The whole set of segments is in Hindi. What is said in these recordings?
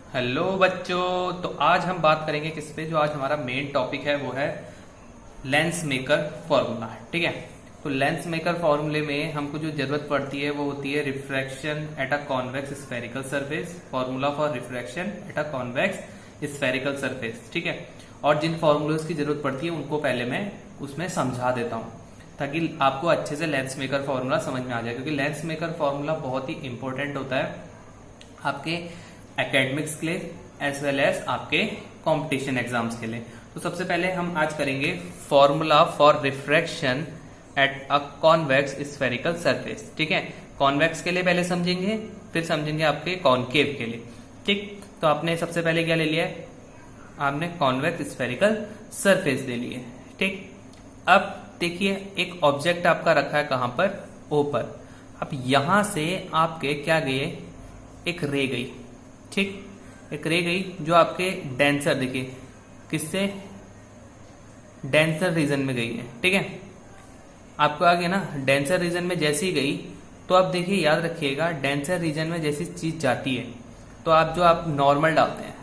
हेलो बच्चों। तो आज हम बात करेंगे किस पे, जो आज हमारा मेन टॉपिक है वो है लेंस मेकर फॉर्मूला। ठीक है, तो लेंस मेकर फॉर्मूले में हमको जो जरूरत पड़ती है वो होती है refraction at a convex spherical surface, formula for refraction at a convex spherical surface. ठीक है, और जिन फॉर्मूलेस की जरूरत पड़ती है उनको पहले मैं उसमें समझा देता हूँ ताकि आपको अच्छे से लेंस मेकर फॉर्मूला समझ में आ जाए, क्योंकि लेंस मेकर फॉर्मूला बहुत ही इंपॉर्टेंट होता है आपके एकेडमिक्स के लिए एज वेल एज आपके कंपटीशन एग्जाम्स के लिए। तो सबसे पहले हम आज करेंगे formula for refraction at a convex spherical surface. ठीक है, कॉन्वेक्स के लिए पहले समझेंगे, फिर समझेंगे आपके कॉनकेव के लिए। ठीक, तो आपने सबसे पहले क्या ले लिया है, आपने कॉन्वेक्स स्फेरिकल सरफेस ले लिए। ठीक, अब देखिए एक ऑब्जेक्ट आपका रखा है कहां पर, ओ पर। अब यहां से आपके क्या गए, एक रे गई। ठीक, एक रे गई जो आपके डेंसर, देखिए किससे, डेंसर रीजन में गई है। ठीक है, आपको आ गया ना, डेंसर रीजन में जैसी ही गई तो आप देखिए याद रखिएगा, डेंसर रीजन में जैसी चीज जाती है तो आप नॉर्मल डालते हैं।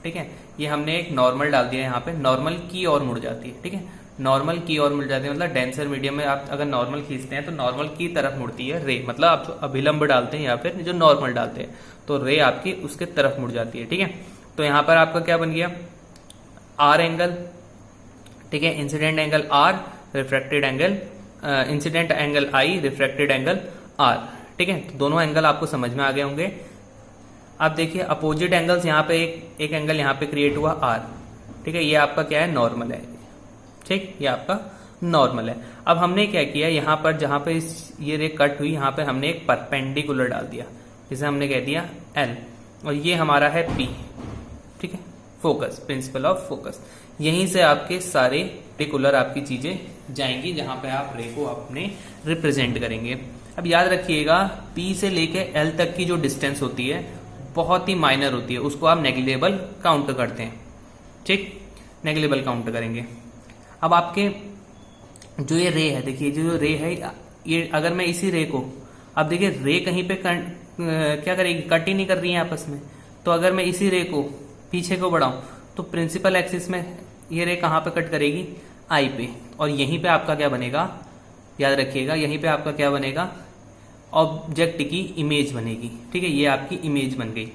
ठीक है, ये हमने एक नॉर्मल डाल दिया यहाँ पे, नॉर्मल की ओर मुड़ जाती है। ठीक है, नॉर्मल की ओर मुड़ जाती है, मतलब डेंसर मीडियम में आप अगर नॉर्मल खींचते हैं तो नॉर्मल की तरफ मुड़ती है रे, मतलब आप जो अभिलंब डालते हैं या फिर जो नॉर्मल डालते हैं तो रे आपकी उसके तरफ मुड़ जाती है। ठीक है, तो यहाँ पर आपका क्या बन गया, आर एंगल। ठीक है, incident angle R, refracted angle, incident angle I, refracted angle R. ठीक है, तो दोनों एंगल आपको समझ में आ गए होंगे। अब देखिए अपोजिट एंगल्स, यहाँ पे एक एंगल यहाँ पे क्रिएट हुआ आर। ठीक है, ये आपका क्या है, नॉर्मल है। ठीक, ये आपका नॉर्मल है। अब हमने क्या किया, यहाँ पर जहां पे ये रे कट हुई, यहाँ पे हमने एक परपेंडिकुलर डाल दिया, जिसे हमने कह दिया एल, और ये हमारा है पी। ठीक है, फोकस, प्रिंसिपल ऑफ फोकस। यहीं से आपके सारे पर्टिकुलर आपकी चीजें जाएंगी जहां पे आप रे को अपने रिप्रेजेंट करेंगे। अब याद रखिएगा, पी से लेके एल तक की जो डिस्टेंस होती है बहुत ही माइनर होती है, उसको आप नेग्लिजिबल काउंट करते हैं। ठीक, नेग्लिजिबल काउंट करेंगे। अब आपके जो ये रे है, देखिए जो रे है ये, अगर मैं इसी रे को, अब देखिए रे कहीं पे क्या करेगी, कट ही नहीं कर रही है आपस में। तो अगर मैं इसी रे को पीछे को बढ़ाऊं तो प्रिंसिपल एक्सिस में ये रे कहां पे कट करेगी, आई पे, और यहीं पे आपका क्या बनेगा, याद रखिएगा यहीं पे आपका क्या बनेगा, ऑब्जेक्ट की इमेज बनेगी। ठीक है, ये आपकी इमेज बन गई।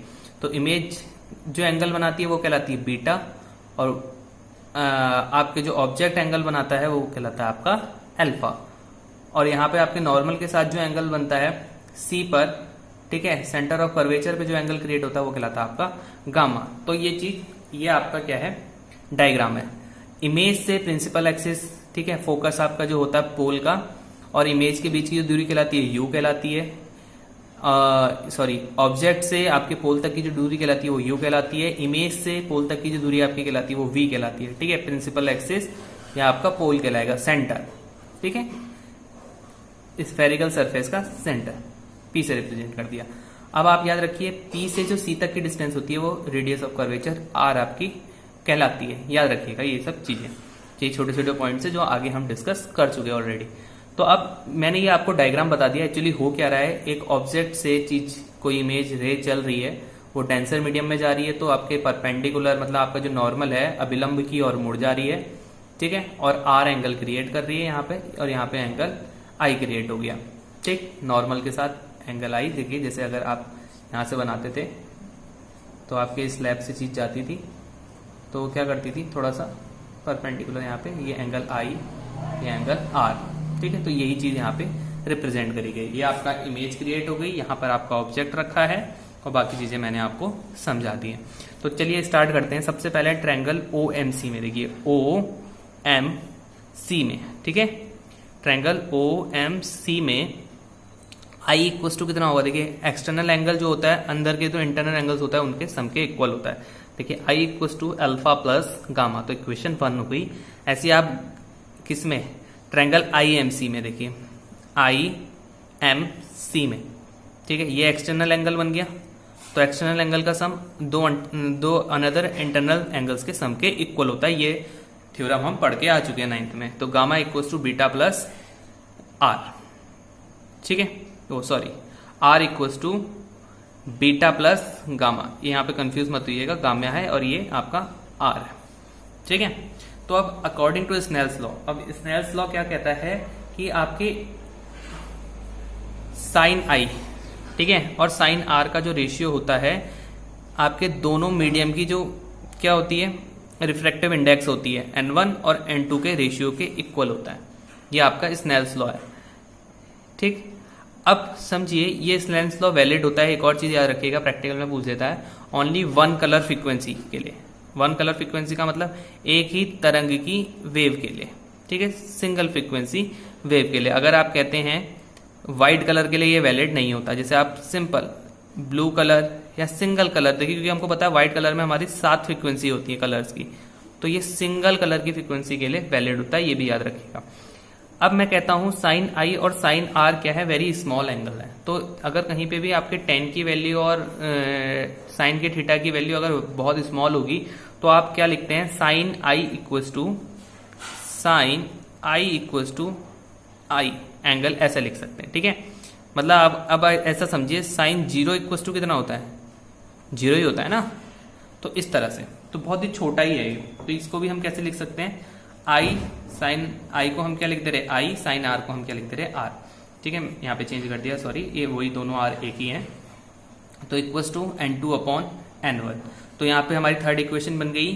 तो इमेज जो एंगल बनाती है वो कहलाती है बीटा, और आपके जो ऑब्जेक्ट एंगल बनाता है वो कहलाता है आपका अल्फा। और यहाँ पे आपके नॉर्मल के साथ जो एंगल बनता है सी पर, ठीक है, सेंटर ऑफ कर्वेचर पे जो एंगल क्रिएट होता है वो कहलाता है आपका गामा। तो ये चीज, ये आपका क्या है, डायग्राम है। इमेज से प्रिंसिपल एक्सिस, ठीक है, फोकस आपका जो होता है पोल का, और इमेज के बीच की जो दूरी कहलाती है यू कहलाती है। सॉरी, ऑब्जेक्ट से आपके पोल तक की जो दूरी कहलाती है वो यू कहलाती है। इमेज से पोल तक की जो दूरी आपकी कहलाती है वो वी कहलाती है। ठीक है, प्रिंसिपल एक्सिस या आपका पोल कहलाएगा, सेंटर। ठीक है, स्फेरिकल सरफेस का सेंटर पी से रिप्रेजेंट कर दिया। अब आप याद रखिए, पी से जो सी तक की डिस्टेंस होती है वो रेडियस ऑफ कर्वेचर आर आपकी कहलाती है। याद रखिएगा ये सब चीजें, ये छोटे छोटे पॉइंट्स है जो आगे हम डिस्कस कर चुके हैं ऑलरेडी। तो अब मैंने ये आपको डायग्राम बता दिया, एक्चुअली हो क्या रहा है, एक ऑब्जेक्ट से चीज कोई इमेज रे चल रही है, वो डेंसर मीडियम में जा रही है, तो आपके परपेंडिकुलर, मतलब आपका जो नॉर्मल है अभिलंब की ओर मुड़ जा रही है। ठीक है, और आर एंगल क्रिएट कर रही है यहाँ पे, और यहाँ पे एंगल आई क्रिएट हो गया। ठीक, नॉर्मल के साथ एंगल आई। देखिए जैसे अगर आप यहाँ से बनाते थे तो आपके स्लैब से चीज जाती थी तो क्या करती थी, थोड़ा सा परपेंडिकुलर यहाँ पे, ये एंगल आई, ये एंगल आर। ठीक है, तो यही चीज यहाँ पे रिप्रेजेंट करी गई। ये आपका इमेज क्रिएट हो गई, यहाँ पर आपका ऑब्जेक्ट रखा है, और बाकी चीजें मैंने आपको समझा दी है। तो चलिए स्टार्ट करते हैं। सबसे पहले ट्रायंगल ओ एम सी में, देखिए ओ एम सी में, ठीक है, ट्रायंगल ओ एम सी में आई इक्वल टू कितना होगा, देखिए एक्सटर्नल एंगल जो होता है, अंदर के जो इंटरनल एंगल्स होता है उनके सम के इक्वल होता है। देखिए I equal to alpha plus gamma, तो इक्वेशन 1 हो गई। ऐसे आप किसमें, ट्रायंगल आई एम सी में, देखिए आई एम सी में, ठीक है, ये एक्सटर्नल एंगल बन गया। तो एक्सटर्नल एंगल का सम दो अनदर इंटरनल एंगल्स के सम के इक्वल होता है। ये थ्योरम हम पढ़ के आ चुके हैं 9th में। तो gamma equal to beta plus R, ठीक है, oh sorry, R equal to beta plus gamma, यहाँ पे कंफ्यूज मत होइएगा, गामा है और ये आपका आर है, ठीक है। तो अब अकॉर्डिंग टू स्नेल्स लॉ, अब स्नेल्स लॉ क्या कहता है कि आपके साइन आई, ठीक है, और साइन आर का जो रेशियो होता है आपके दोनों मीडियम की जो क्या होती है रिफ्रैक्टिव इंडेक्स होती है N1 और N2 के रेशियो के इक्वल होता है। ये आपका स्नेल्स लॉ है, ठीक। अब समझिए ये स्नेल्स लॉ वैलिड होता है, एक और चीज याद रखिएगा, प्रैक्टिकल में पूछ देता है, ओनली वन कलर फ्रीक्वेंसी के लिए। वन कलर फ्रीक्वेंसी का मतलब एक ही तरंग की वेव के लिए, ठीक है, सिंगल फ्रीक्वेंसी वेव के लिए। अगर आप कहते हैं व्हाइट कलर के लिए ये वैलिड नहीं होता, जैसे आप सिंपल ब्लू कलर या सिंगल कलर देखिए, क्योंकि हमको पता है व्हाइट कलर में हमारी 7 फ्रीक्वेंसी होती है कलर्स की, तो ये सिंगल कलर की फ्रीक्वेंसी के लिए वैलिड होता है, ये भी याद रखिएगा। अब मैं कहता हूं साइन आई और साइन आर क्या है, वेरी स्मॉल एंगल है। तो अगर कहीं पे भी आपके टेन की वैल्यू और साइन के थीटा की वैल्यू अगर बहुत स्मॉल होगी तो आप क्या लिखते हैं, sine I equals to I angle, ऐसा लिख सकते हैं, ठीक है। मतलब अब ऐसा समझिए साइन 0 इक्वल्स टू कितना होता है, 0 ही होता है ना, तो इस तरह से, तो बहुत ही छोटा ही है ये। तो इसको भी हम कैसे लिख सकते हैं, आई साइन आई को हम क्या लिखते रहे आई, साइन आर को हम क्या लिखते रहे आर, ठीक है। यहाँ पे चेंज कर दिया, सॉरी, ये वही दोनों आर एक ही हैं। तो equals to N2 upon N1, तो यहाँ पे हमारी थर्ड इक्वेशन बन गई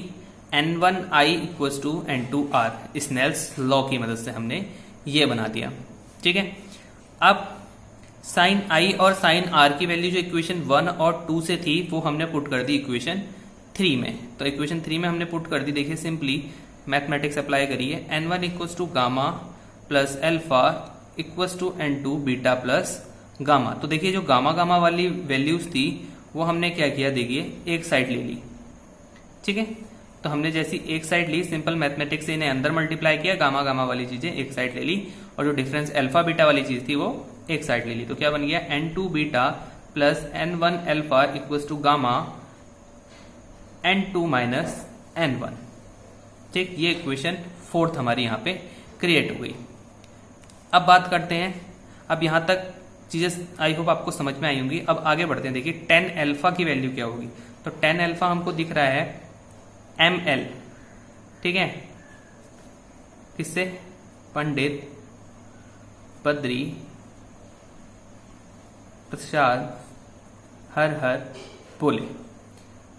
N1I equals to N2 R। Snell's law की मदद से हमने ये बना दिया, ठीक है। अब साइन आई और साइन आर की वैल्यू जो इक्वेशन 1 और 2 से थी वो हमने पुट कर दी इक्वेशन 3 में। तो इक्वेशन 3 में हमने पुट कर दी, देखिए सिंपली मैथमेटिक्स अप्लाई करिए, N1 equals to gamma plus alpha equals to N2 beta plus gamma. तो देखिए जो गामा गामा वाली वैल्यूज थी वो हमने क्या किया, देखिए एक साइड ले ली, ठीक है। तो हमने जैसी एक साइड ली, सिंपल मैथमेटिक्स से इन्हें अंदर मल्टीप्लाई किया, गामा गामा वाली चीजें एक साइड ले ली, और जो डिफरेंस अल्फा बीटा वाली चीज थी वो एक साइड ले ली। तो क्या बन गया, N2 beta plus N1 alpha equals to gamma N2 minus N1, ठीक। ये इक्वेशन 4 हमारी यहाँ पे क्रिएट हो गई। अब बात करते हैं, अब यहां तक चीजें आई होप आपको समझ में आई होंगी। अब आगे बढ़ते हैं, देखिए 10 अल्फा की वैल्यू क्या होगी। तो 10 अल्फा हमको दिख रहा है ML, ठीक है, किससे, पंडित बद्री प्रसाद हर हर बोले।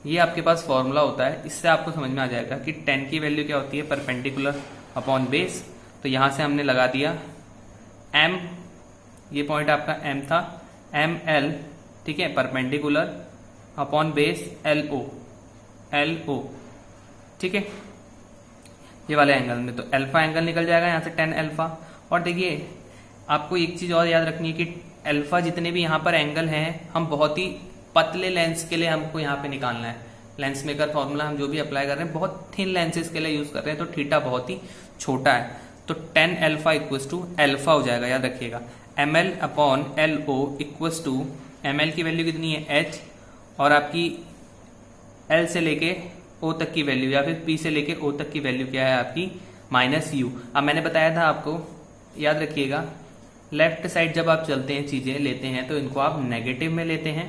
ये आपके पास फॉर्मूला होता है, इससे आपको समझ में आ जाएगा कि 10 की वैल्यू क्या होती है, परपेंडिकुलर अपॉन बेस। तो यहां से हमने लगा दिया M, ये पॉइंट आपका M था, ML, ठीक है, परपेंडिकुलर अपॉन बेस LO, ठीक है, ये वाले एंगल में। तो अल्फा एंगल निकल जाएगा यहां से 10 अल्फा। और देखिए आपको एक चीज और याद रखनी है कि अल्फा जितने भी यहाँ पर एंगल हैं, हम बहुत ही पतले लेंस के लिए हमको यहाँ पे निकालना है। लेंस मेकर फॉर्मूला हम जो भी अप्लाई कर रहे हैं बहुत थिन लेंसेज के लिए यूज कर रहे हैं, तो थीटा बहुत ही छोटा है। तो 10 अल्फा इक्वल्स टू अल्फा हो जाएगा, याद रखिएगा, ML upon LO equals to, ML की वैल्यू कितनी है H, और आपकी L से लेके O तक की वैल्यू या फिर P से लेके O तक की वैल्यू क्या है आपकी, माइनस U। अब मैंने बताया था आपको, याद रखिएगा, लेफ्ट साइड जब आप चलते हैं चीजें लेते हैं तो इनको आप नेगेटिव में लेते हैं,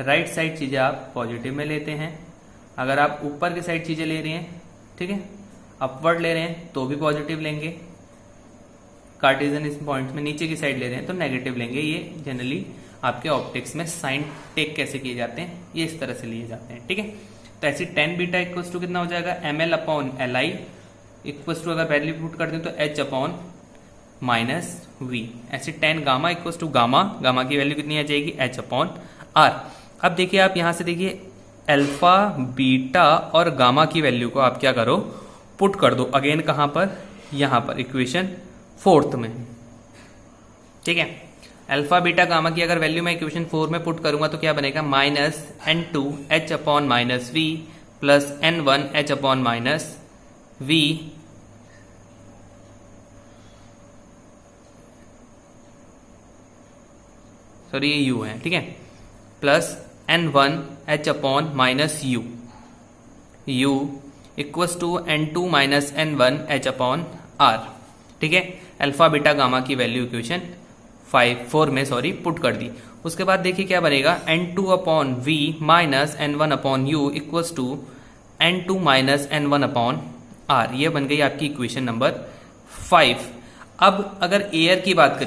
राइट साइड चीजें आप पॉजिटिव में लेते हैं। अगर आप ऊपर की साइड चीजें ले रहे हैं, ठीक है, अपवर्ड ले रहे हैं तो भी पॉजिटिव लेंगे, कार्टेशियन इस पॉइंट में नीचे की साइड ले रहे हैं तो नेगेटिव लेंगे। ये जनरली आपके ऑप्टिक्स में साइन टेक कैसे किए जाते हैं, ये इस तरह से लिए जाते हैं, ठीक है। तो ऐसे 10 बीटा इक्वल्स टू कितना हो जाएगा, ML upon LI equals to, अगर वैल्यू पुट कर दें तो H अपॉन माइनस V। ऐसे 10 gamma equals to gamma, gamma की वैल्यू कितनी आ जाएगी, H अपॉन R। अब देखिए आप यहां से देखिए अल्फा बीटा और गामा की वैल्यू को आप क्या करो, पुट कर दो अगेन, कहां पर, यहां पर इक्वेशन 4 में, ठीक है। अल्फा बीटा गामा की अगर वैल्यू मैं इक्वेशन 4 में पुट करूंगा तो क्या बनेगा, minus N2 H upon minus V plus N1 H upon minus V, sorry ये U है, ठीक है, plus N1 H upon minus U equals to N2 minus N1 H upon R, ठीक है। अल्फा बीटा गामा की वैल्यू इक्वेशन 4 में पुट कर दी। उसके बाद देखिए क्या बनेगा, N2 upon V minus N1 upon U equals to N2 minus N1 upon R। ये बन गई आपकी इक्वेशन नंबर 5। अब अगर एयर की बात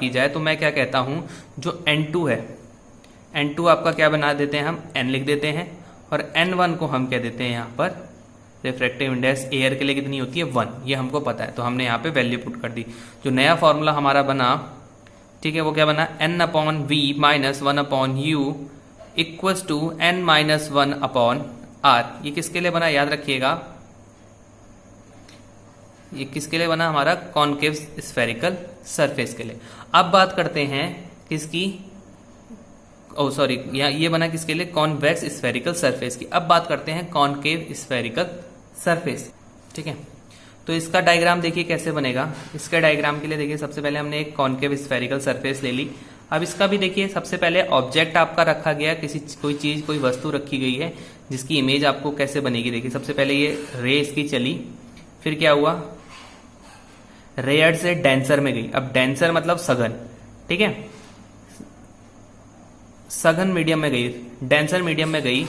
करी जाए, तो मैं क्या कहता हूं, जो N2 है, N2 आपका क्या बना देते हैं हम, N लिख देते हैं, और N1 को हम कह देते हैं यहाँ पर रिफ्रैक्टिव इंडेक्स एयर के लिए कितनी होती है, 1। ये हमको पता है, तो हमने यहाँ पे वैल्यू पुट कर दी। जो नया फॉर्मूला हमारा बना, ठीक है, वो क्या बना, N upon V minus 1 upon U equals to N minus 1 upon R। ये किसके लिए बना, याद रखिएगा, ये किसके लिए बना, हमारा कॉनकेव स्फेरिकल सरफेस के लिए। अब बात करते हैं किसकी, सॉरी, ये बना किसके लिए, कॉन्वेक्स स्फेरिकल सरफेस की। अब बात करते हैं कॉनकेव स्फेरिकल सरफेस, ठीक है। तो इसका डायग्राम देखिए कैसे बनेगा। इसके डायग्राम के लिए देखिए सबसे पहले हमने एक कॉनकेव स्फेरिकल सरफेस ले ली। अब इसका भी देखिए सबसे पहले ऑब्जेक्ट आपका रखा गया, कोई चीज कोई वस्तु रखी गई है जिसकी इमेज आपको कैसे बनेगी। देखिए सबसे पहले ये रे इसकी चली, फिर क्या हुआ, रेयर से डेंसर में गई। अब डेंसर मतलब सघन, ठीक है, सघन मीडियम में गई, डेंसर मीडियम में गई।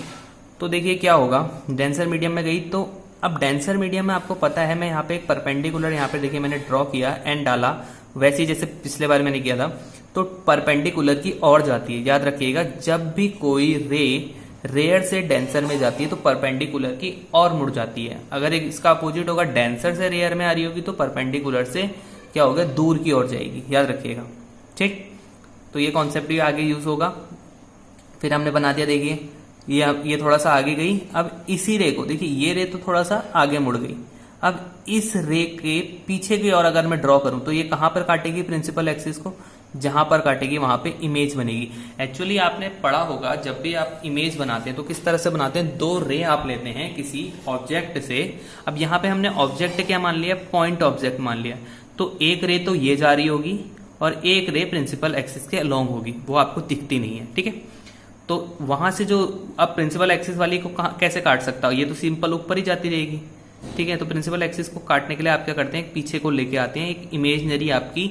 तो देखिए क्या होगा, डेंसर मीडियम में गई, तो अब डेंसर मीडियम में आपको पता है, मैं यहाँ पे एक परपेंडिकुलर, यहाँ पे देखिए मैंने ड्रॉ किया, एन डाला, वैसे ही जैसे पिछले बार मैंने किया था। तो परपेंडिकुलर की ओर जाती है, याद रखिएगा, जब भी कोई रे रेयर से डेंसर में जाती है तो परपेंडिकुलर की ओर मुड़ जाती है। अगर इसका अपोजिट होगा, डेंसर से रेयर में आ रही होगी, तो परपेंडिकुलर से क्या होगा, दूर की ओर जाएगी, याद रखिएगा, ठीक। तो ये कॉन्सेप्ट भी आगे यूज होगा। फिर हमने बना दिया, देखिए ये थोड़ा सा आगे गई। अब इसी रे को देखिए, ये रे तो थोड़ा सा आगे मुड़ गई। अब इस रे के पीछे की ओर अगर मैं ड्रॉ करूं तो ये कहां पर काटेगी, प्रिंसिपल एक्सिस को, जहां पर काटेगी वहां पे इमेज बनेगी। एक्चुअली आपने पढ़ा होगा, जब भी आप इमेज बनाते हैं तो किस तरह से बनाते हैं, दो रे आप लेते हैं किसी ऑब्जेक्ट से। अब यहाँ पे हमने ऑब्जेक्ट क्या मान लिया, पॉइंट ऑब्जेक्ट मान लिया। तो एक रे तो ये जा रही होगी और एक रे प्रिंसिपल एक्सिस के अलोंग होगी, वो आपको दिखती नहीं है, ठीक है। तो वहां से जो अब प्रिंसिपल एक्सिस वाली को कैसे काट सकता हूं, ये तो सिंपल ऊपर ही जाती रहेगी, ठीक है। तो प्रिंसिपल एक्सिस को काटने के लिए आप क्या करते हैं, पीछे को लेके आते हैं, एक इमेजनरी आपकी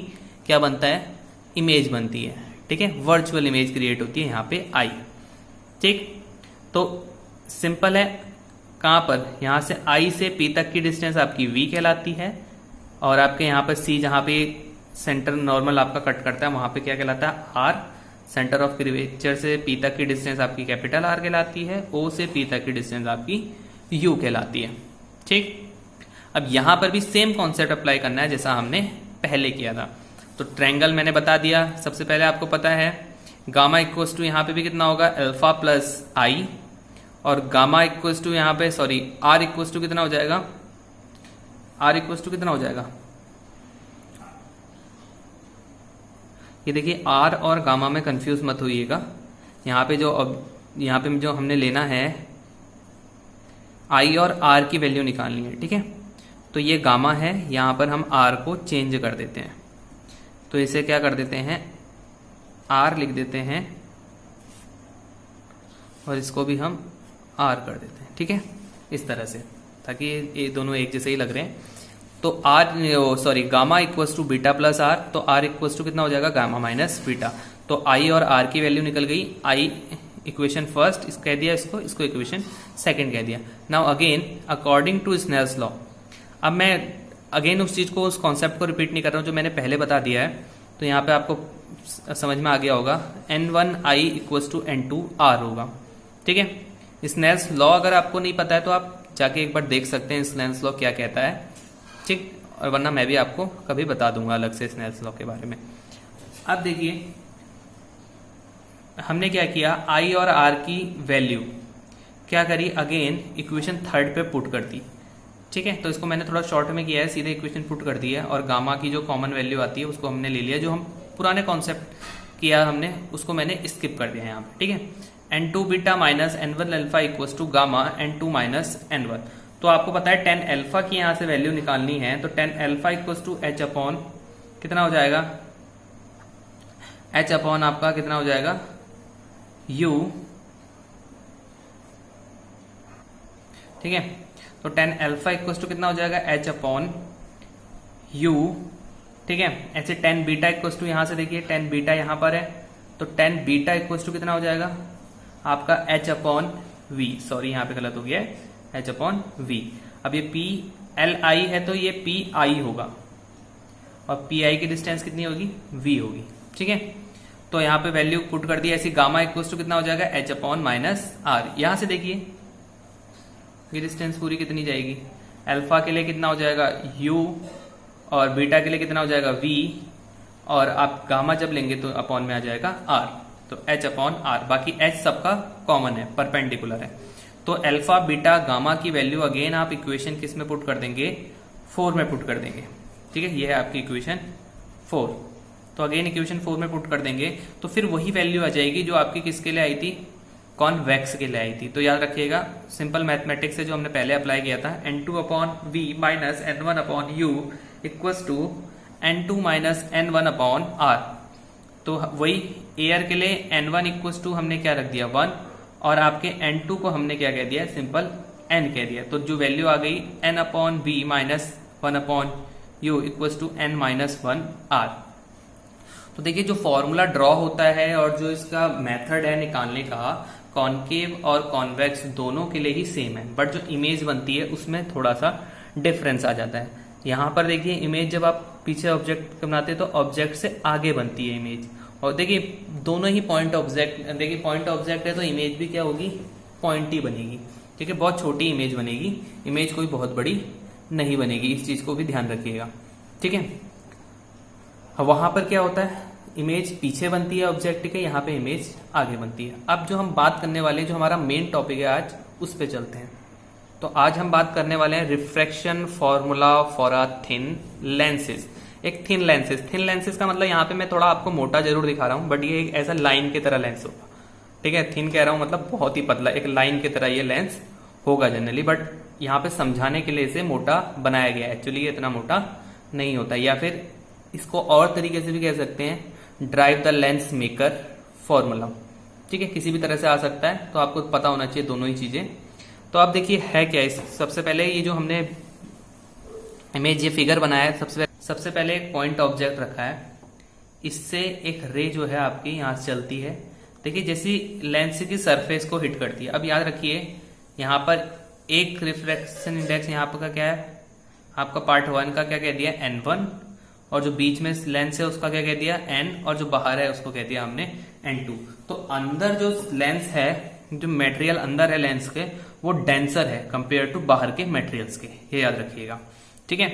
क्या बनता है, इमेज बनती है, ठीक है, वर्चुअल इमेज क्रिएट होती है यहाँ पे आई, ठीक। तो सिंपल है, कहां पर, यहां से आई से पी तक की डिस्टेंस आपकी वी कहलाती है, और आपके यहाँ पर सी, जहां पे सेंटर नॉर्मल आपका कट करता है, वहां पे क्या कहलाता है, आर। सेंटर ऑफ कर्वेचर से पी तक की डिस्टेंस आपकी कैपिटल आर कहलाती है, ओ से पी तक की डिस्टेंस आपकी यू कहलाती है, ठीक। अब यहां पर भी सेम कॉन्सेप्ट अप्लाई करना है जैसा हमने पहले किया था। तो ट्रायंगल मैंने बता दिया, सबसे पहले आपको पता है गामा इक्वल्स टू यहाँ पे भी कितना होगा, अल्फा प्लस आई, और गामा इक्वल्स टू यहाँ पे, सॉरी, आर इक्वल्स टू कितना हो जाएगा, आर इक्वल्स टू कितना हो जाएगा, ये देखिए आर और गामा में कंफ्यूज मत होइएगा। यहाँ पे जो हमने लेना है, आई और आर की वैल्यू निकालनी है, ठीक है। तो ये गामा है, यहां पर हम आर को चेंज कर देते हैं, तो इसे क्या कर देते हैं, आर लिख देते हैं, और इसको भी हम आर कर देते हैं, ठीक है, इस तरह से, ताकि ये दोनों एक जैसे ही लग रहे हैं। तो gamma equals to beta plus R, तो आर इक्वल्स टू कितना हो जाएगा, गामा माइनस बीटा। तो आई और आर की वैल्यू निकल गई, आई इक्वेशन फर्स्ट इस कह दिया, इसको इक्वेशन सेकंड कह दिया। Now again according to Snell's law, अब मैं अगेन उस चीज को, उस कॉन्सेप्ट को रिपीट नहीं कर रहा हूं जो मैंने पहले बता दिया है। तो यहाँ पे आपको समझ में आ गया होगा, N1 I equals to N2 R होगा, ठीक है। स्नेल्स लॉ अगर आपको नहीं पता है तो आप जाके एक बार देख सकते हैं स्नेल्स लॉ क्या कहता है, ठीक, और वरना मैं भी आपको कभी बता दूंगा अलग से स्नेल्स लॉ के बारे में। अब देखिए हमने क्या किया, आई और आर की वैल्यू क्या करी, अगेन इक्वेशन थर्ड पे पुट कर दी, ठीक है। तो इसको मैंने थोड़ा शॉर्ट में किया है, सीधे इक्वेशन पुट कर दी है, और गामा की जो कॉमन वैल्यू आती है उसको हमने ले लिया, जो हम पुराने कॉन्सेप्ट किया हमने उसको मैंने स्किप कर दिया यहाँ पे, ठीक है। N2 beta minus N1 alpha equals to gamma N2 minus N1। तो आपको पता है 10 अल्फा की यहाँ से वैल्यू निकालनी है, तो 10 alpha equals to H upon कितना हो जाएगा, H अपॉन आपका कितना हो जाएगा, U, ठीक है। तो 10 अल्फा इक्वल्स टू कितना हो जाएगा, H अपॉन U, ठीक है। ऐसे टेन बीटा इक्वल टू यहाँ से देखिए टेन बीटा यहाँ पर है, तो टेन बीटा इक्वल टू कितना हो जाएगा आपका एच अपॉन वी, सॉरी यहाँ पे गलत हो गया है, एच अपॉन वी। अब ये पी एल आई है तो ये पी आई होगा, और पी आई की डिस्टेंस कितनी होगी, वी होगी, ठीक है। तो यहाँ पे वैल्यू पुट कर दी, ऐसी गामा इक्वल टू कितना हो जाएगा एच अपॉन माइनस आर। यहां से देखिए ये डिस्टेंस पूरी कितनी जाएगी, अल्फा के लिए कितना हो जाएगा u, और बीटा के लिए कितना हो जाएगा v, और आप गामा जब लेंगे तो अपॉन में आ जाएगा r, तो h अपॉन r। बाकी h सबका कॉमन है, परपेंडिकुलर है। तो अल्फा बीटा गामा की वैल्यू अगेन आप इक्वेशन किस में पुट कर देंगे, 4 में पुट कर देंगे, ठीक है। ये है आपकी इक्वेशन 4। तो अगेन इक्वेशन 4 में पुट कर देंगे तो फिर वही वैल्यू आ जाएगी जो आपकी किसके लिए आई थी, कॉन्वेक्स के लिए आई थी। तो याद रखिएगा सिंपल मैथमेटिक्स से जो हमने पहले अप्लाई किया था, n2 upon V minus n1 upon U equals to n2 minus n1 upon r। तो वही एयर के लिए n1 इक्वल्स टू हमने क्या रख दिया 1, और आपके n2 को हमने क्या कह दिया, सिंपल n कह दिया। तो जो वैल्यू आ गई n upon V minus 1 upon U equals to n minus 1 r। तो देखिए जो फॉर्मूला ड्रॉ होता है और जो इसका मेथड है निकालने का, कॉनकेव और कॉन्वेक्स दोनों के लिए ही सेम है, बट जो इमेज बनती है उसमें थोड़ा सा डिफरेंस आ जाता है। यहाँ पर देखिए इमेज जब आप पीछे ऑब्जेक्ट बनाते हैं तो ऑब्जेक्ट से आगे बनती है इमेज, और देखिए दोनों ही पॉइंट ऑब्जेक्ट, देखिए पॉइंट ऑब्जेक्ट है तो इमेज भी क्या होगी, पॉइंट ही बनेगी, ठीक है। बहुत छोटी इमेज बनेगी, इमेज कोई बहुत बड़ी नहीं बनेगी, इस चीज को भी ध्यान रखिएगा, ठीक है। वहां पर क्या होता है, इमेज पीछे बनती है ऑब्जेक्ट के, यहाँ पे इमेज आगे बनती है। अब जो हम बात करने वाले, जो हमारा मेन टॉपिक है आज, उस पे चलते हैं। तो आज हम बात करने वाले हैं refraction formula for a thin lenses. एक थिन लेंसेज, थिन लेंसेज का मतलब यहाँ पे मैं थोड़ा आपको मोटा जरूर दिखा रहा हूँ, बट ये एक ऐसा लाइन की तरह लेंस होगा, ठीक है। थिन कह रहा हूँ मतलब बहुत ही पतला, एक लाइन की तरह ये लेंस होगा जनरली, बट यहाँ पे समझाने के लिए इसे मोटा बनाया गया है। एक्चुअली ये इतना मोटा नहीं होता, या फिर इसको और तरीके से भी कह सकते हैं drive the lens maker formula, ठीक है। किसी भी तरह से आ सकता है, तो आपको पता होना चाहिए दोनों ही चीजें। तो आप देखिए है क्या, इस सबसे पहले ये जो हमने इमेज ये फिगर बनाया है, सबसे पहले एक पॉइंट ऑब्जेक्ट रखा है, इससे एक रे जो है आपकी यहाँ से चलती है, देखिए जैसी लेंस की सरफेस को हिट करती है। अब याद रखिए यहाँ पर एक रिफ्रैक्शन इंडेक्स यहाँ पर का क्या है, आपका पार्ट 1 का क्या कह दिया n1, और जो बीच में लेंस है उसका क्या कह दिया n, और जो बाहर है उसको कह दिया हमने n2। तो अंदर जो लेंस है, जो मटेरियल अंदर है लेंस के, वो डेंसर है कंपेयर टू बाहर के मटेरियल्स के, ये याद रखिएगा, ठीक है।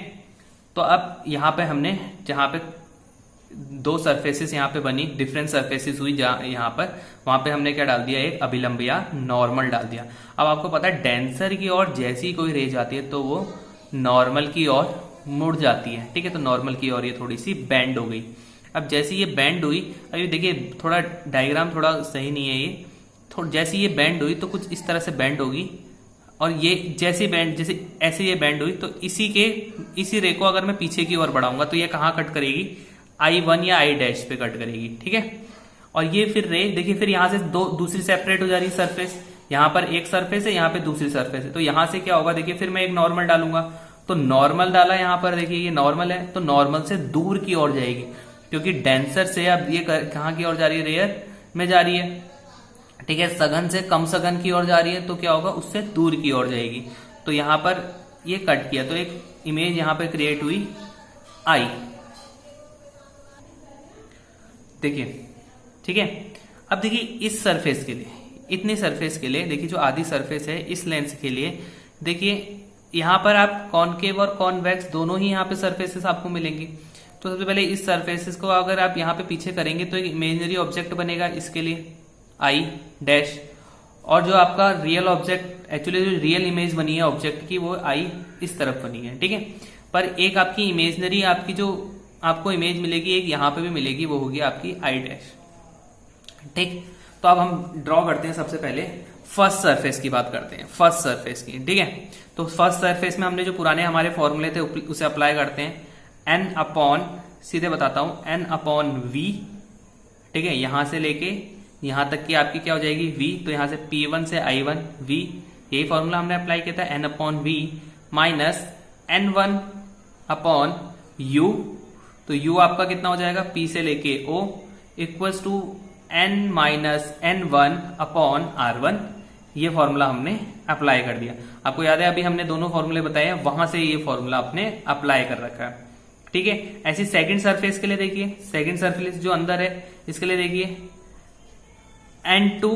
तो अब यहाँ पे हमने जहाँ पे दो सरफेसेस यहाँ पे बनी, डिफरेंट सरफेसेस हुई यहाँ पर, वहां पे हमने क्या डाल दिया, एक अभिलंब या नॉर्मल डाल दिया। अब आपको पता है डेंसर की ओर जैसी कोई रे जाती है तो वो नॉर्मल की ओर मुड़ जाती है, ठीक है। तो नॉर्मल की ओर ये थोड़ी सी बेंड हो गई। अब जैसे ये बेंड हुई, अभी देखिए थोड़ा डायग्राम थोड़ा सही नहीं है ये, जैसे ये बेंड हुई तो कुछ इस तरह से बेंड होगी, और ये जैसे बेंड, जैसे ऐसे ये बेंड हुई तो इसी रे को अगर मैं पीछे की ओर बढ़ाऊंगा तो ये कहाँ कट करेगी, I1 या I डैश पे कट करेगी, ठीक है। और ये फिर रे देखिए, फिर यहाँ से दूसरी सेपरेट हो जा रही है सरफेस, यहाँ पर एक सरफेस है, यहाँ पे दूसरी सरफेस है, तो यहाँ से क्या होगा, देखिए फिर मैं एक नॉर्मल डालूंगा, तो नॉर्मल डाला यहाँ पर, देखिए ये नॉर्मल है, तो नॉर्मल से दूर की ओर जाएगी, क्योंकि डेंसर से अब ये कहाँ की ओर जा रही है, रेयर में जा रही है, ठीक है। सघन से कम सघन की ओर जा रही है, तो क्या होगा, उससे दूर की ओर जाएगी। तो यहाँ पर ये कट किया, तो एक इमेज यहाँ पे क्रिएट हुई आई, देखिए, ठीक है। अब देखिए इस सरफेस के लिए, इतनी सरफेस के लिए, देखिए जो आधी सरफेस है इस लेंस के लिए, देखिए यहाँ पर आप कॉनकेव और कॉन्वेक्स दोनों ही यहाँ पे सरफेसेस आपको मिलेंगी। तो सबसे पहले इस सरफेसेस को अगर आप यहाँ पे पीछे करेंगे तो एक इमेजिनरी ऑब्जेक्ट बनेगा इसके लिए आई डैश, और जो आपका रियल ऑब्जेक्ट, एक्चुअली जो रियल इमेज बनी है ऑब्जेक्ट की, वो आई इस तरफ बनी है, ठीक है। पर एक आपकी इमेजिनरी आपकी जो आपको इमेज मिलेगी, एक यहाँ पे भी मिलेगी, वो होगी आपकी आई डैश, ठीक। तो अब हम ड्रॉ करते हैं, सबसे पहले फर्स्ट सरफेस की बात करते हैं, फर्स्ट सरफेस की, ठीक है। तो फर्स्ट सरफेस में हमने जो पुराने हमारे फॉर्मूले थे उसे अप्लाई करते हैं, n अपॉन, सीधे बताता हूं, n अपॉन v, ठीक है। यहां से लेके यहां तक की आपकी क्या हो जाएगी v, तो यहां से P1 से I1 v, यही फॉर्मूला हमने अप्लाई किया था, n upon v minus n1 upon u तो u आपका कितना हो जाएगा, p से लेके o equals to n minus n1 upon r1। ये फॉर्मूला हमने अप्लाई कर दिया। आपको याद है अभी हमने दोनों फॉर्मूले बताए हैं, वहां से ये फॉर्मूला आपने अप्लाई कर रखा है। ठीक है, ऐसी सेकंड सरफेस के लिए देखिए, सेकंड सरफेस जो अंदर है इसके लिए देखिए n2।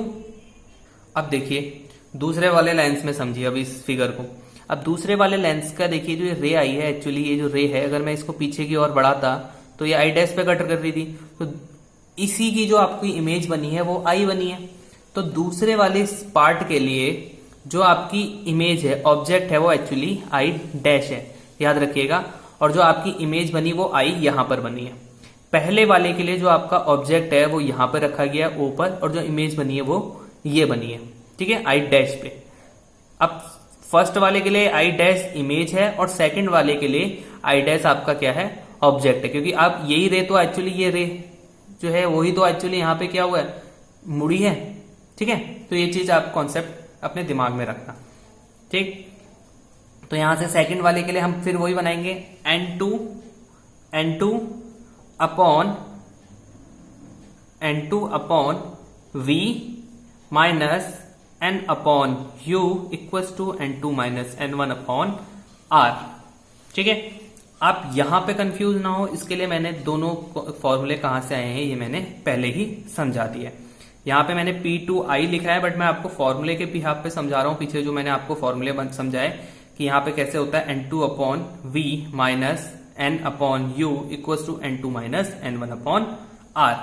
अब देखिए दूसरे वाले लेंस में समझिए अब इस फिगर को। अब दूसरे वाले लेंस का देखिए जो रे आई है, एक्चुअली ये जो रे है अगर मैं इसको पीछे की ओर बढ़ाता तो ये आई डैश पे कट कर रही थी, तो इसी की जो आपकी इमेज बनी है वो आई बनी है। तो दूसरे वाले पार्ट के लिए जो आपकी इमेज है, ऑब्जेक्ट है, वो एक्चुअली आई डैश है, याद रखिएगा। और जो आपकी इमेज बनी वो आई यहां पर बनी है। पहले वाले के लिए जो आपका ऑब्जेक्ट है वो यहां पर रखा गया है ऊपर, और जो इमेज बनी है वो ये बनी है। ठीक है, आई डैश पे। अब फर्स्ट वाले के लिए आई डैश इमेज है और सेकंड वाले के लिए आई डैश आपका क्या है, ऑब्जेक्ट है। क्योंकि आप यही रे तो एक्चुअली ये रे जो है वही तो एक्चुअली यहाँ पे क्या हुआ है, मुड़ी है। ठीक है, तो ये चीज आप कॉन्सेप्ट अपने दिमाग में रखना। ठीक, तो यहां से सेकंड वाले के लिए हम फिर वही बनाएंगे n2 upon v minus n upon u equals to n2 minus n1 upon r। ठीक है, आप यहां पे कंफ्यूज ना हो इसके लिए मैंने दोनों फॉर्मूले कहां से आए हैं ये मैंने पहले ही समझा दिया। यहाँ पे मैंने P2I लिखा है, बट मैं आपको फॉर्मूले के बिहाफ पे समझा रहा हूँ। पीछे जो मैंने आपको फॉर्मूले समझाए कि यहाँ पे कैसे होता है n2 upon v minus n upon u equals to n2 minus n1 upon r,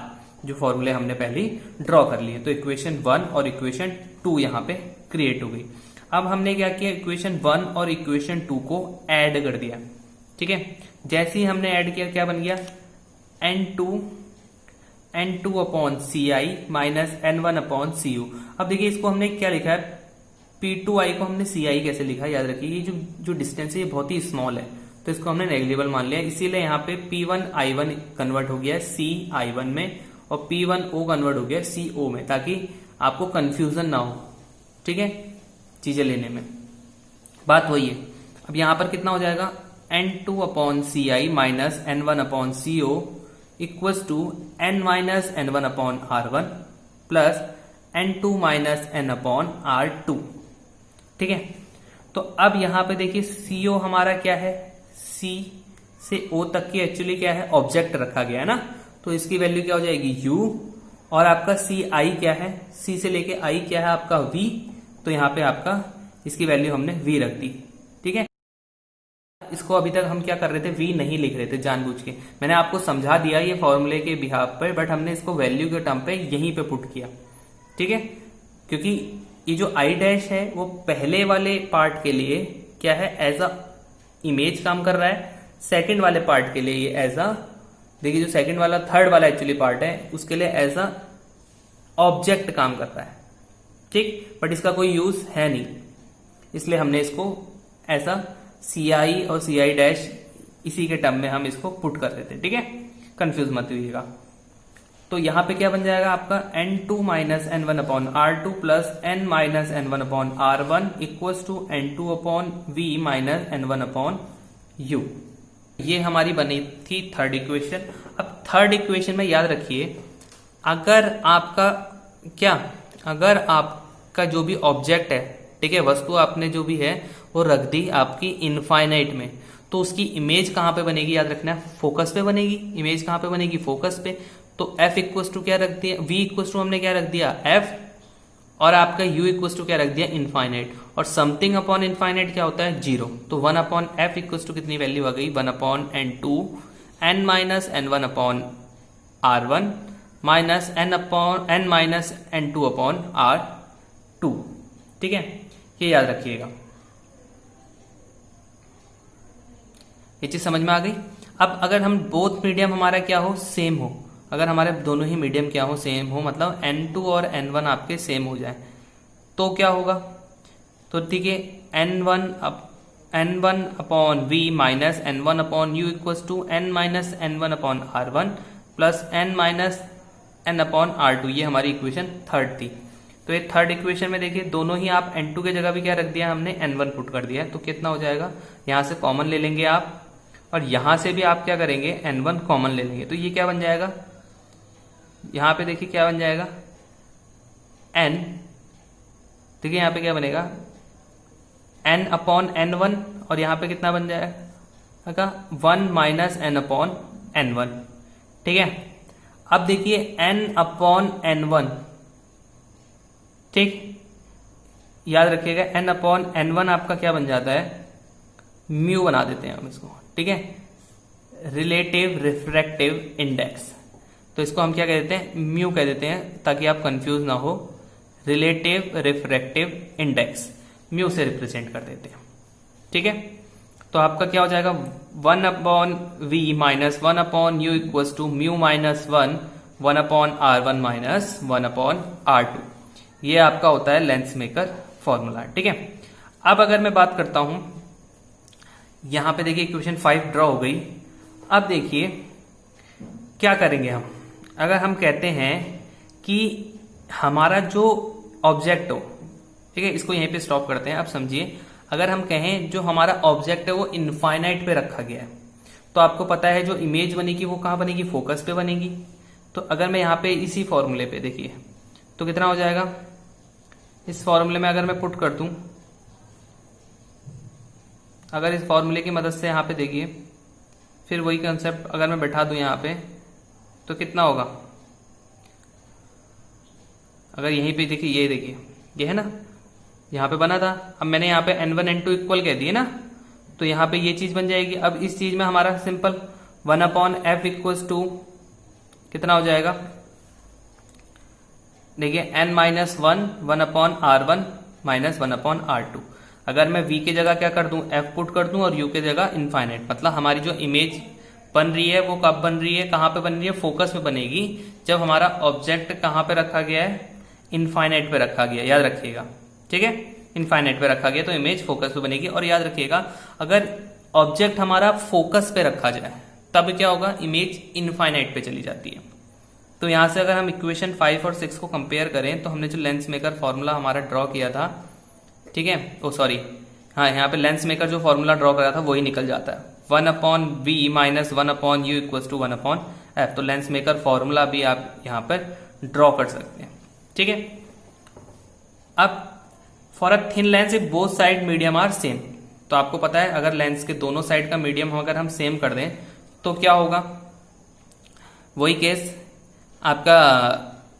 जो फॉर्मूले हमने पहले ही ड्रॉ कर लिए। तो इक्वेशन 1 और इक्वेशन 2 यहाँ पे क्रिएट हो गई। अब हमने क्या किया, इक्वेशन 1 और इक्वेशन 2 को ऐड कर दिया। ठीक है, जैसे ही हमने ऐड किया क्या बन गया, n2 upon C I minus n1 upon C U. अब देखिए इसको हमने क्या लिखा है, P2I को हमने CI कैसे लिखा है, याद रखिए ये जो डिस्टेंस है ये बहुत ही स्मॉल है, तो इसको हमने नेग्लिजिबल मान लिया। इसीलिए यहाँ पे P1I1 कन्वर्ट हो गया CI1 में और P1O कन्वर्ट हो गया CO में, ताकि आपको कंफ्यूजन ना हो। ठीक है, चीजें लेने में बात वही है। अब यहां पर कितना हो जाएगा, n2 upon CI minus n1 upon CO equals to n minus n1 upon r1 plus n2 minus n upon r2। ठीक है, तो अब यहां पे देखिए CO हमारा क्या है, C से O तक की एक्चुअली क्या है, ऑब्जेक्ट रखा गया है ना, तो इसकी वैल्यू क्या हो जाएगी U, और आपका CI क्या है, C से लेके I क्या है आपका V, तो यहां पे आपका इसकी वैल्यू हमने V रख दी। ठीक है, इसको अभी तक हम क्या कर रहे थे, V नहीं लिख रहे थे जानबूझ के। मैंने आपको समझा दिया ये फॉर्मूले के बिहाफ पर, बट हमने इसको वैल्यू के टर्म पे यहीं पे पुट किया। ठीक है, क्योंकि ये जो आई डैश है वो पहले वाले पार्ट के लिए क्या है, एज अ इमेज काम कर रहा है। सेकंड वाले पार्ट के लिए ये एज अ, देखिए जो सेकंड वाला थर्ड वाला एक्चुअली पार्ट है उसके लिए एज अ ऑब्जेक्ट काम कर रहा है। ठीक, बट इसका कोई यूज है नहीं, इसलिए हमने इसको एज अ CI और CI डैश इसी के टर्म में हम इसको पुट कर देते। ठीक है, कंफ्यूज मत होइएगा। तो यहां पे क्या बन जाएगा आपका n2 minus n1 upon r2 plus n minus n1 upon r1 equals to n2 upon v minus n1 upon u। ये हमारी बनी थी थर्ड इक्वेशन। अब थर्ड इक्वेशन में याद रखिए, अगर आपका जो भी ऑब्जेक्ट है, ठीक है, वस्तु आपने जो भी है वो रख दी आपकी इनफाइनाइट में, तो उसकी इमेज कहां पे बनेगी, याद रखना है, फोकस पे बनेगी। इमेज कहां पे बनेगी, फोकस पे। तो F इक्वल्स टू क्या रख दिया, V इक्वल्स टू हमने क्या रख दिया F, और आपका U इक्वल्स टू क्या रख दिया, इनफाइनाइट। और समथिंग अपॉन इनफाइनाइट क्या होता है, 0। तो 1 अपॉन F इक्वल्स टू कितनी वैल्यू आ गई, 1 upon n2 n minus n1 upon r1 minus n minus n2 upon r2। ठीक है, ये याद रखिएगा, ये चीज समझ में आ गई। अब अगर हम बोथ मीडियम हमारा क्या हो, सेम हो, अगर हमारे दोनों ही मीडियम क्या हो, सेम हो, मतलब n2 और n1 आपके सेम हो जाए, तो क्या होगा, तो ठीक है, n1 upon v minus n1 upon u equals to n minus n1 upon r1 plus n minus n upon r2। ये हमारी इक्वेशन थर्ड थी। तो ये थर्ड इक्वेशन में देखिए दोनों ही आप n2 के जगह भी क्या रख दिया हमने, n1 पुट कर दिया है, तो कितना हो जाएगा, यहां से कॉमन ले लेंगे आप, और यहां से भी आप क्या करेंगे, n1 कॉमन ले लेंगे, तो ये क्या बन जाएगा, यहां पे देखिए क्या बन जाएगा, n, देखिए यहां पे क्या बनेगा, n अपॉन n1, और यहां पे कितना बन जाएगा, 1 माइनस n अपॉन n1। ठीक है, अब देखिए n अपॉन n1, ठीक, याद रखिएगा n अपॉन n1 आपका क्या बन जाता है, म्यू बना देते हैं हम इसको। ठीक है, रिलेटिव रिफ्रैक्टिव इंडेक्स, तो इसको हम क्या कह देते हैं, म्यू कह देते हैं, ताकि आप कंफ्यूज ना हो। रिलेटिव रिफ्रैक्टिव इंडेक्स म्यू से रिप्रेजेंट कर देते हैं। ठीक है, तो आपका क्या हो जाएगा, 1 upon V minus 1 upon U equals to mu minus 1 upon R1 minus 1 upon R2। ये आपका होता है लेंस मेकर फॉर्मूला। ठीक है, अब अगर मैं बात करता हूं, यहां पे देखिए इक्वेशन 5 ड्रॉ हो गई। अब देखिए क्या करेंगे हम, अगर हम कहते हैं कि हमारा जो ऑब्जेक्ट हो, ठीक है, इसको यहीं पे स्टॉप करते हैं। अब समझिए, अगर हम कहें जो हमारा ऑब्जेक्ट है वो इनफाइनाइट पे रखा गया है, तो आपको पता है जो इमेज बनेगी वो कहां बनेगी, फोकस पे बनेगी। तो अगर मैं यहां पे इसी फॉर्मूले पे देखिए तो कितना हो जाएगा, इस फॉर्मूले में अगर मैं पुट कर दूं, अगर इस फॉर्मूले की मदद से यहां पे देखिए, फिर वही कंसेप्ट अगर मैं बैठा दूं यहां पे, तो कितना होगा, अगर यहीं पे देखिए, ये देखिए ये है ना, यहां पे बना था, अब मैंने यहां पे n1 n2 इक्वल कह दिए ना, तो यहां पे ये चीज बन जाएगी। अब इस चीज में हमारा simple 1 upon F equals to कितना हो जाएगा, देखिए n minus 1 upon R1 minus 1 upon R2। अगर मैं v की जगह क्या कर दूं, f पुट कर दूं, और u की जगह इनफाइनाइट, मतलब हमारी जो इमेज बन रही है वो कब बन रही है, कहां पे बन रही है, फोकस में बनेगी, जब हमारा ऑब्जेक्ट कहां पे रखा गया है, इनफाइनाइट पे रखा गया, याद रखिएगा। ठीक है, इनफाइनाइट पे रखा गया तो इमेज फोकस पे बनेगी। और याद रखिएगा, अगर ऑब्जेक्ट हमारा फोकस पे रखा जाए तब क्या होगा, इमेज इनफाइनाइट पे चली जाती है। तो यहां से अगर हम इक्वेशन 5 और 6 को कंपेयर करें, तो हमने जो लेंस मेकर फॉर्मूला हमारा ड्रॉ किया था, ठीक है, ओ सॉरी, हाँ, यहाँ पे लेंस मेकर जो फॉर्मूला ड्रॉ करा था वही निकल जाता है, 1 upon V minus 1 upon U equals to 1 upon F. तो लेंस मेकर फॉर्मूला भी आप यहाँ पर ड्रॉ कर सकते हैं। ठीक है, अब for a thin lens if both side medium are same, तो आपको पता है अगर लेंस के दोनों साइड का मीडियम अगर हम सेम कर दें तो क्या होगा, वही केस आपका,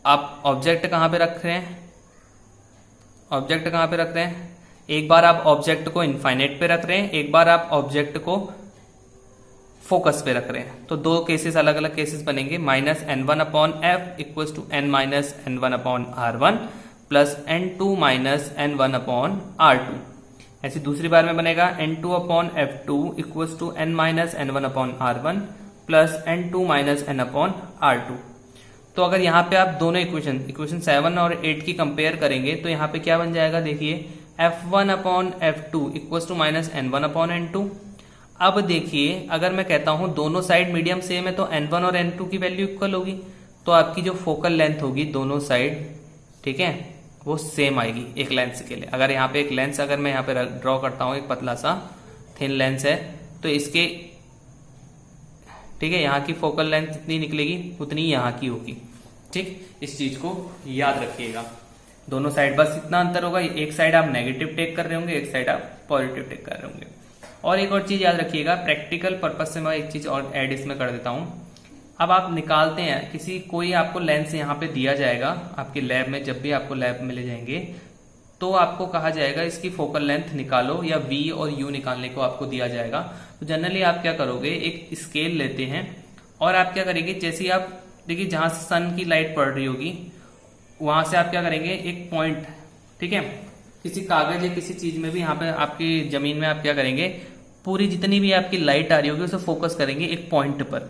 आप ऑब्जेक्ट कहां पे रख रहे हैं, ऑब्जेक्ट कहां पे रख रहे हैं, एक बार आप ऑब्जेक्ट को इनफाइनाइट पे रख रहे हैं, एक बार आप ऑब्जेक्ट को फोकस पे रख रहे हैं, तो दो केसेस, अलग अलग केसेस बनेंगे। Minus n1 upon F equals to n minus n1 upon R1 plus n2 minus n1 upon R2। ऐसी दूसरी बार में बनेगा n2 upon f2 equals to n minus n1 upon R1 plus n2 minus n upon R2। तो अगर यहाँ पे आप दोनों इक्वेशन 7 और 8 की कंपेयर करेंगे तो यहाँ पे क्या बन जाएगा, देखिए f1 upon f2 equals to minus n1 upon n2। अब देखिए अगर मैं कहता हूं दोनों साइड मीडियम सेम है तो n1 और n2 की वैल्यू इक्वल होगी, तो आपकी जो फोकल लेंथ होगी दोनों साइड, ठीक है, वो सेम आएगी एक लेंस के लिए। अगर यहाँ पे एक लेंस अगर मैं यहाँ पे ड्रॉ करता हूं, एक पतला सा थिन लेंस है, तो इसके, ठीक है, यहाँ की फोकल लेंथ जितनी निकलेगी उतनी यहाँ की होगी। ठीक, इस चीज को याद रखिएगा, दोनों साइड बस इतना अंतर होगा, एक साइड आप नेगेटिव टेक कर रहे होंगे, एक साइड आप पॉजिटिव टेक कर रहे होंगे। और एक और चीज याद रखिएगा, प्रैक्टिकल पर्पज से मैं एक चीज और ऐड इसमें कर देता हूं। अब आप निकालते हैं कोई आपको लेंस यहाँ पे दिया जाएगा आपके लैब में, जब भी आपको लैब में ले जाएंगे तो आपको कहा जाएगा इसकी फोकल लेंथ निकालो, या V और U निकालने को आपको दिया जाएगा। तो जनरली आप क्या करोगे, एक स्केल लेते हैं और आप क्या करेंगे, जैसे ही आप देखिए जहां से सन की लाइट पड़ रही होगी वहां से आप क्या करेंगे, एक पॉइंट, ठीक है, किसी कागज या किसी चीज में भी यहाँ पे आपकी जमीन में आप क्या करेंगे, पूरी जितनी भी आपकी लाइट आ रही होगी उसे फोकस करेंगे एक पॉइंट पर,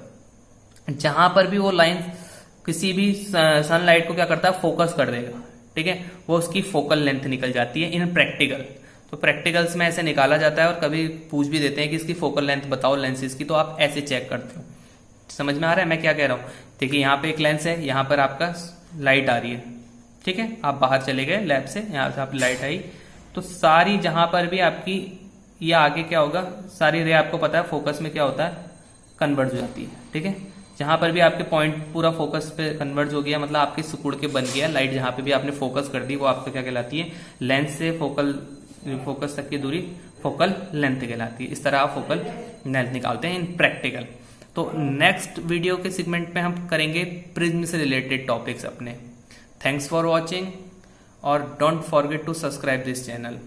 जहां पर भी वो लाइन किसी भी सनलाइट को क्या करता है, फोकस कर देगा। ठीक है, वो उसकी फोकल लेंथ निकल जाती है इन प्रैक्टिकल। तो प्रैक्टिकल्स में ऐसे निकाला जाता है और कभी पूछ भी देते हैं कि इसकी फोकल लेंथ बताओ लेंसेज की, तो आप ऐसे चेक करते हो। समझ में आ रहा है मैं क्या कह रहा हूं? देखिए यहाँ पे एक लेंस है, यहाँ पर आपका लाइट आ रही है, ठीक है, आप बाहर चले गए लैब से, यहाँ से आप लाइट आई, तो सारी जहां पर भी आपकी ये आगे क्या होगा, सारी रे आपको पता है फोकस में क्या होता है, कन्वर्ज हो जाती है। ठीक है, जहां पर भी आपके पॉइंट पूरा फोकस पे कन्वर्ज हो गया, मतलब आपके सिकुड़ के बन गया लाइट, जहां पे भी आपने फोकस कर दी वो आपको क्या कहलाती है, लेंस से फोकस तक की दूरी फोकल लेंथ कहलाती है। इस तरह आप फोकल लेंथ निकालते हैं इन प्रैक्टिकल। तो नेक्स्ट वीडियो के सेगमेंट में हम करेंगे प्रिज्म से रिलेटेड टॉपिक्स अपने। थैंक्स फॉर वॉचिंग और don't forget to subscribe this channel.